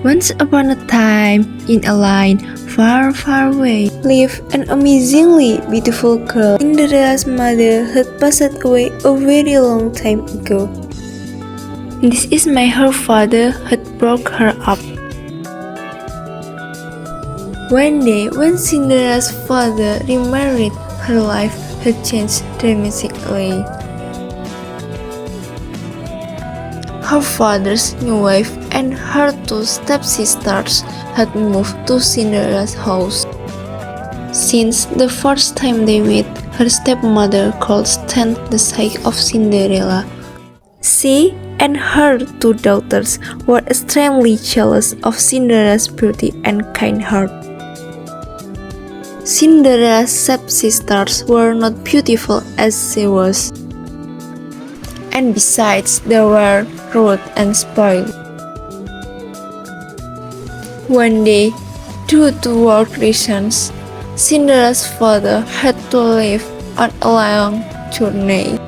Once upon a time, in a land far, far away, lived an amazingly beautiful girl. Cinderella's mother had passed away a very long time ago. This is why her father had brought her up. One day, when Cinderella's father remarried, her life had changed dramatically. Her father's new wife and her two stepsisters had moved to Cinderella's house. Since the first time they met, her stepmother could stand the sight of Cinderella. She and her two daughters were extremely jealous of Cinderella's beauty and kind heart. Cinderella's stepsisters were not beautiful as she was, and besides, they were rude and spoiled. One day, due to work reasons, Cinderella's father had to leave on a long journey.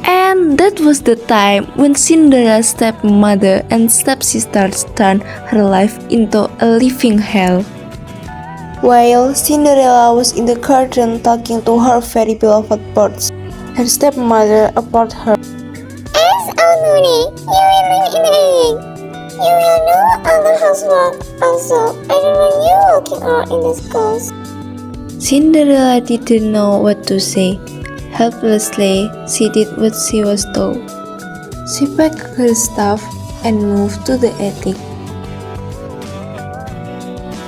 And that was the time when Cinderella's stepmother and stepsisters turned her life into a living hell. While Cinderella was in the garden talking to her very beloved birds, her stepmother approached her. As old Moody, you will live in the egg. You will do all the housework. Also, I don't want you walking around in the schools. Cinderella didn't know what to say. Helplessly, she did what she was told. She packed her stuff and moved to the attic.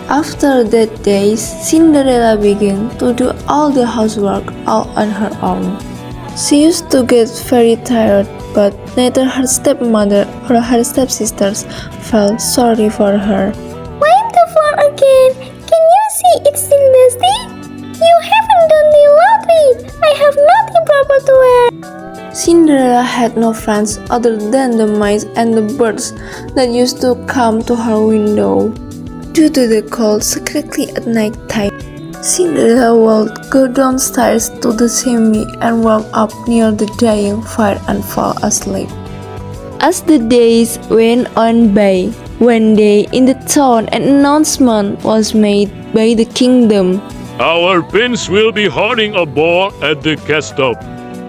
After that day, Cinderella began to do all the housework all on her own. She used to get very tired, but neither her stepmother or her stepsisters felt sorry for her. Wipe the floor again. Can you see it's still dusty? You haven't done the laundry. I have nothing proper to wear. Cinderella had no friends other than the mice and the birds that used to come to her window. Due to the cold, secretly at night time, Cinderella would go downstairs to the chimney and warm up near the dying fire and fall asleep. As the days went on by, one day in the town an announcement was made by the kingdom. Our prince will be holding a ball at the castle.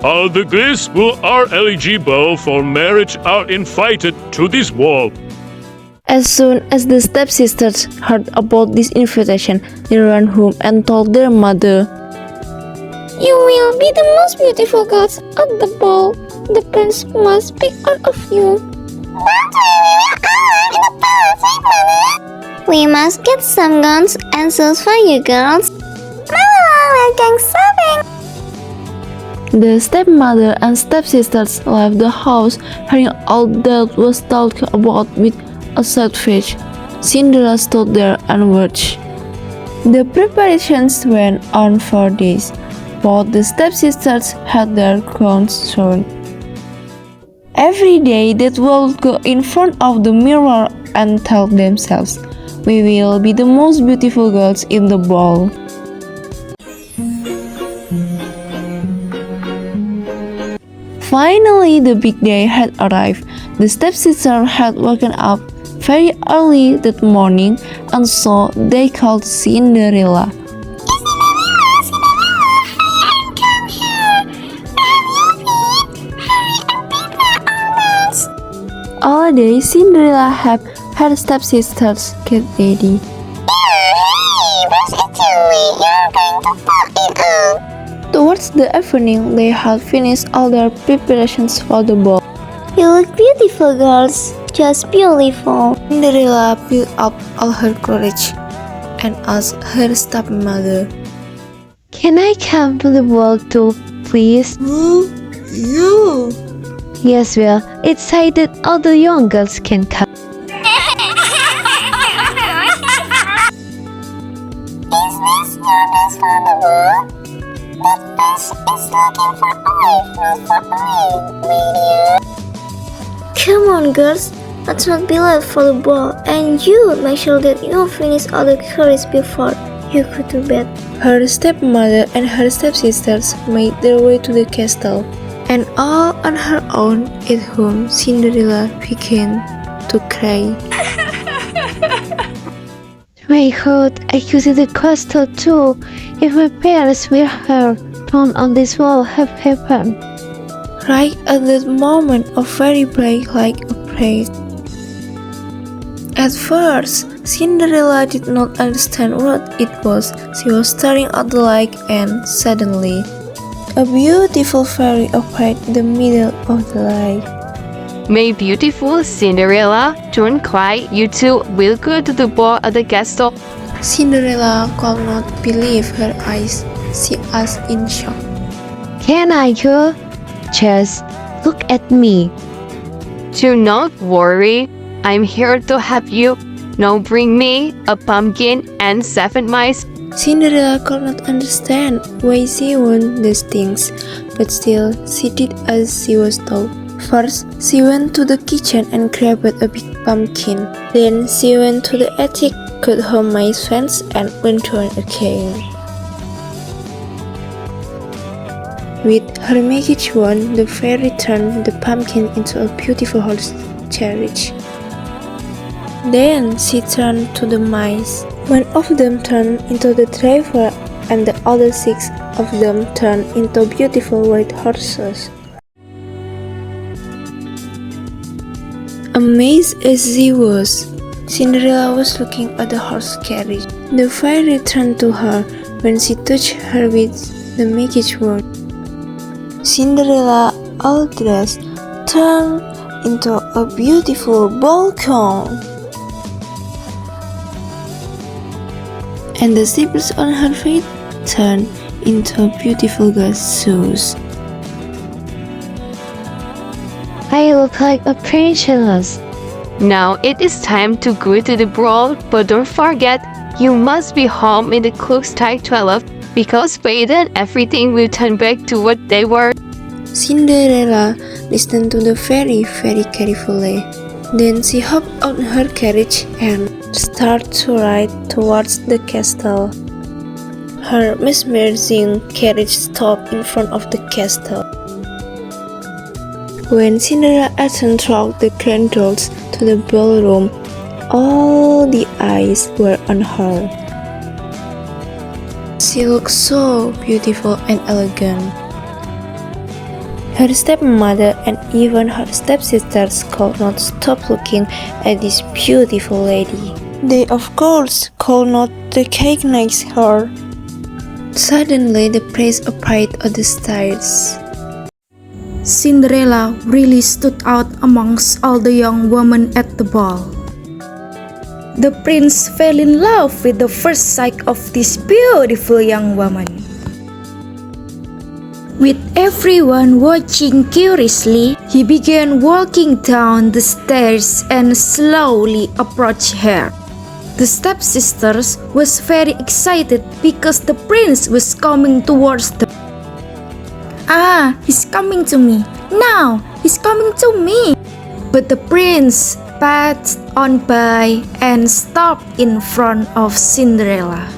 All the girls who are eligible for marriage are invited to this ball. As soon as the stepsisters heard about this invitation, they ran home and told their mother. You will be the most beautiful girls at the ball. The prince must pick out of you. But we will all in the ball, right, Mother? We must get some guns and shoes for you girls. Mama, we're going shopping. The stepmother and stepsisters left the house, hearing all that was talked about with a sad face. Cinderella stood there and watched. The preparations went on for days. Both the stepsisters had their gowns sewn. Every day they would go in front of the mirror and tell themselves, "We will be the most beautiful girls in the ball." Finally, the big day had arrived. The stepsisters had woken up very early that morning, and so they called Cinderella. All day, Cinderella helped her stepsisters get ready. Towards the evening, they had finished all their preparations for the ball. You look beautiful, girls. Just beautiful. Cinderella built up all her courage and asked her stepmother, Can I come to the ball too, please? "Who? You?" Yes, well, it's said that all the young girls can come. Is this your best for the ball? That best is looking for a wife, not for a man. Come on, girls. Let's not be late for the ball, and you make sure that you finish all the chores before you go to bed. Her stepmother and her stepsisters made their way to the castle, and all on her own at home, Cinderella began to cry. My God, I could see the crystal too. If my parents were here, found on this wall have happened. Right at that moment, a fairy played like a praise. At first, Cinderella did not understand what it was. She was staring at the light and suddenly, a beautiful fairy appeared in the middle of the light. My beautiful Cinderella, don't cry, you two will go to the ball at the castle. Cinderella could not believe her eyes. She asked in shock. Can I go? Just look at me. Do not worry, I'm here to help you. Now bring me a pumpkin and 7 mice. Cinderella could not understand why she wanted these things, but still she did as she was told. First, she went to the kitchen and grabbed a big pumpkin. Then she went to the attic, cut her mice fence, and went on again. With her magic wand, the fairy turned the pumpkin into a beautiful horse carriage. Then she turned to the mice. One of them turned into the driver, and the other 6 of them turned into beautiful white horses. Amazed as she was, Cinderella was looking at the horse carriage. The fairy turned to her when she touched her with the magic wand. Cinderella, all dressed, turned into a beautiful balcony. And the slippers on her feet turned into beautiful glass shoes. I look like a princess. Now it is time to go to the ball, but don't forget, you must be home in the clock strike 12 because by then everything will turn back to what they were. Cinderella listened to the fairy very carefully. Then she hopped on her carriage and started to ride towards the castle. Her mesmerizing carriage stopped in front of the castle. When Cinderella entered the grand doors to the ballroom, all the eyes were on her. She looked so beautiful and elegant. Her stepmother and even her stepsisters could not stop looking at this beautiful lady. They of course could not recognize her. Suddenly the prince appeared at the stairs. Cinderella really stood out amongst all the young women at the ball. The prince fell in love with the first sight of this beautiful young woman. With everyone watching curiously, he began walking down the stairs and slowly approached her. The stepsisters was very excited because the prince was coming towards them. Ah, he's coming to me. Now, he's coming to me. But the prince passed on by and stopped in front of Cinderella.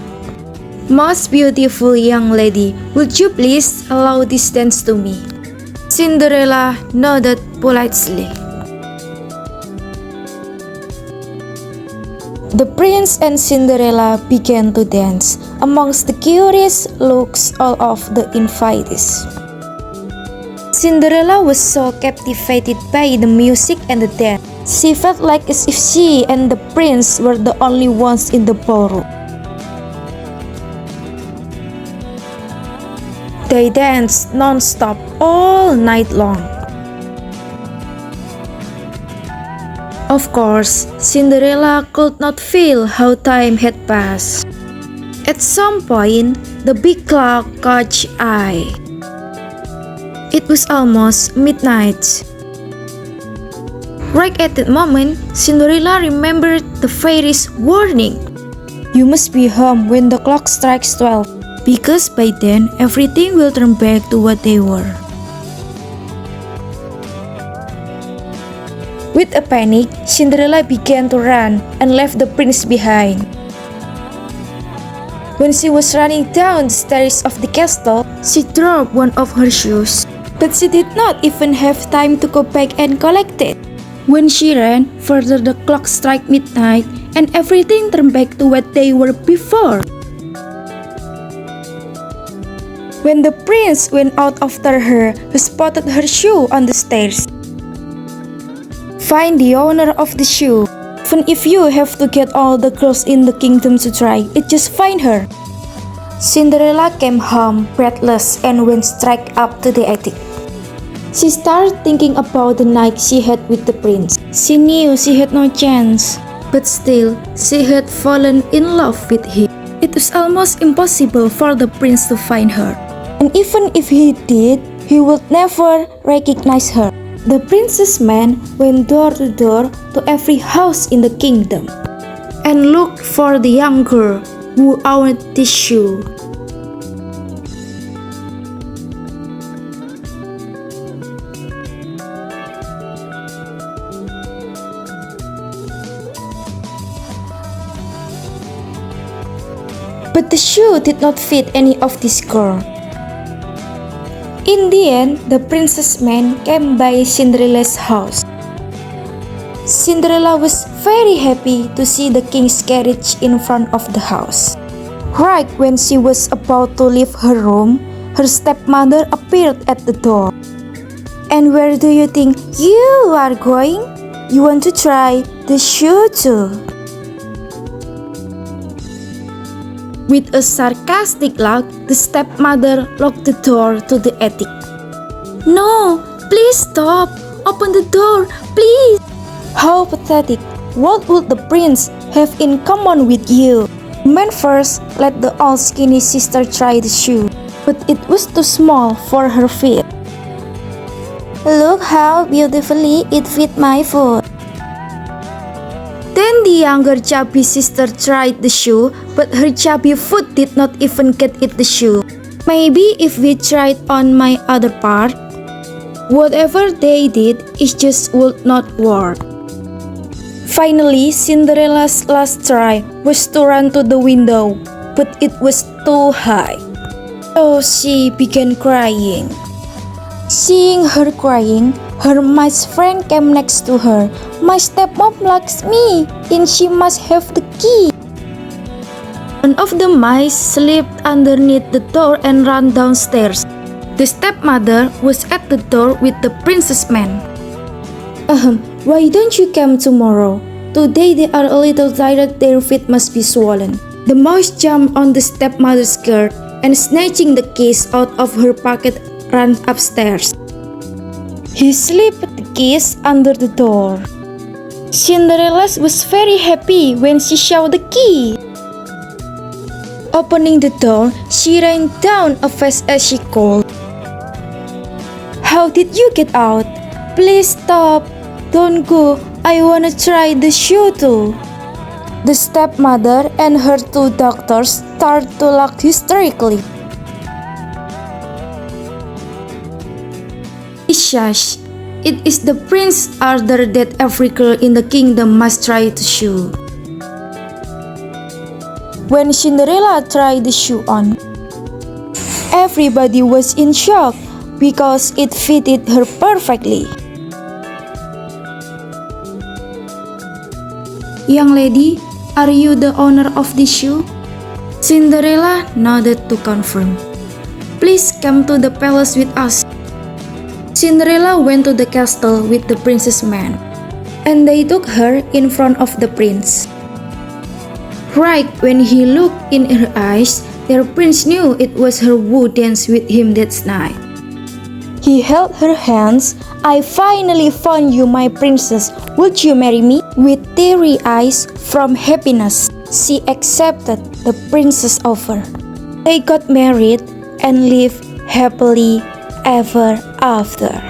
Most beautiful young lady, would you please allow this dance to me? Cinderella nodded politely. The prince and Cinderella began to dance amongst the curious looks all of the invitees. Cinderella was so captivated by the music and the dance. She felt like as if she and the prince were the only ones in the ballroom. They danced non-stop all night long. Of course, Cinderella could not feel how time had passed. At some point, the big clock caught eye. It was almost midnight. Right at that moment, Cinderella remembered the fairy's warning. You must be home when the clock strikes 12, because by then everything will turn back to what they were. With a panic, Cinderella began to run and left the prince behind. When she was running down the stairs of the castle, she dropped one of her shoes. But she did not even have time to go back and collect it. When she ran further, the clock struck midnight and everything turned back to what they were before. When the prince went out after her, he spotted her shoe on the stairs. Find the owner of the shoe. Even if you have to get all the girls in the kingdom to try it, just find her. Cinderella came home breathless and went straight up to the attic. She started thinking about the night she had with the prince. She knew she had no chance, but still, she had fallen in love with him. It was almost impossible for the prince to find her. And even if he did, he would never recognize her. The prince's man went door to door to every house in the kingdom and looked for the young girl who owned this shoe. But the shoe did not fit any of this girl. In the end, the prince's man came by Cinderella's house. Cinderella was very happy to see the king's carriage in front of the house. Right when she was about to leave her room, her stepmother appeared at the door. And where do you think you are going? You want to try the shoe too? With a sarcastic laugh, the stepmother locked the door to the attic. No, please stop! Open the door, please! How pathetic! What would the prince have in common with you? The man first let the old skinny sister try the shoe, but it was too small for her feet. Look how beautifully it fit my foot. Then the younger chubby sister tried the shoe, but her chubby foot did not even get it the shoe. Maybe if we tried on my other part, whatever they did, it just would not work. Finally, Cinderella's last try was to run to the window, but it was too high. So she began crying. Seeing her crying, her mice friend came next to her. My stepmom likes me, and she must have the key. One of the mice slipped underneath the door and ran downstairs. The stepmother was at the door with the prince's man. Why don't you come tomorrow? Today they are a little tired, their feet must be swollen. The mouse jumped on the stepmother's skirt and snatching the keys out of her pocket ran upstairs. He slipped the keys under the door. Cinderella was very happy when she saw the key. Opening the door, she ran down as fast as she could. How did you get out? Please stop. Don't go. I wanna try the shoe too. The stepmother and her two doctors started to laugh hysterically. Shush! It is the prince's order that every girl in the kingdom must try the shoe. When Cinderella tried the shoe on, everybody was in shock because it fitted her perfectly. Young lady, are you the owner of this shoe? Cinderella nodded to confirm. Please come to the palace with us. Cinderella went to the castle with the prince's man, and they took her in front of the prince. Right when he looked in her eyes, their prince knew it was her who danced with him that night. He held her hands. I finally found you, my princess. Would you marry me? With teary eyes from happiness, she accepted the prince's offer. They got married and lived happily ever after.